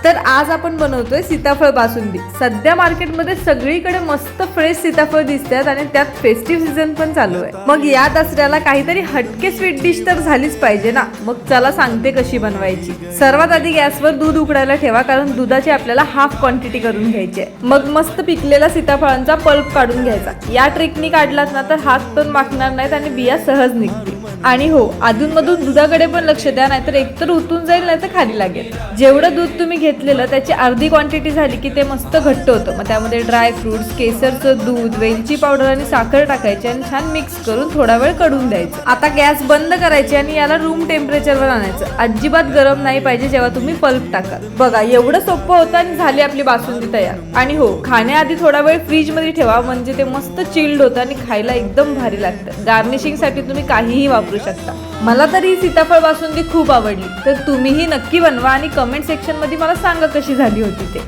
तर आज आपण बनवतोय सीताफळ बासुंदी। सध्या मार्केटमध्ये सगळीकडे मस्त फ्रेश सीताफळ दिसतात आणि त्यात फेस्टिव्ह सीझन पण चालू आहे। मग या दसऱ्याला काहीतरी हटके स्वीट डिश तर झालीच पाहिजे ना। मग चला सांगते कशी बनवायची। सर्वात आधी गॅसवर दूध उकळायला ठेवा, कारण दुधाची आपल्याला हाफ क्वांटिटी करून घ्यायची आहे। मग मस्त पिकलेला सीताफळांचा पल्प काढून घ्यायचा। या ट्रिकनी काढलात ना तर हात पण माखणार नाहीत आणि बिया सहज निघतील। आणि हो, अधूनमधून दुधाकडे पण लक्ष द्या, नाहीतर एकतर उतून जाईल नाहीतर खाली लागेल। जेवढं दूध तुम्ही घेतलेलं त्याची अर्धी क्वांटिटी झाली की ते मस्त घट्ट होतं। मग त्यामध्ये ड्राय फ्रुट्स, केसरचं दूध, वेलची पावडर आणि साखर टाकायची आणि छान मिक्स करून थोडा वेळ कडून द्यायचं। आता गॅस बंद करायची आणि याला रूम टेम्परेचरवर आणायचं। अजिबात गरम नाही पाहिजे जेव्हा तुम्ही पल्प टाकाल। बघा, एवढं सोपं होतं आणि झाली आपली बासुंदी तयार। आणि हो, खाण्याआधी थोडा वेळ फ्रीज मध्ये ठेवा, म्हणजे ते मस्त चिल्ड होतं आणि खायला एकदम भारी लागतं। गार्निशिंग साठी तुम्ही काहीही वापरू शकता। मला तर ही सीताफळ बासुंदी खूप आवडली, तर तुम्हीही नक्की बनवा आणि कमेंट सेक्शन मध्ये मला सांगा कशी झाली होती ते।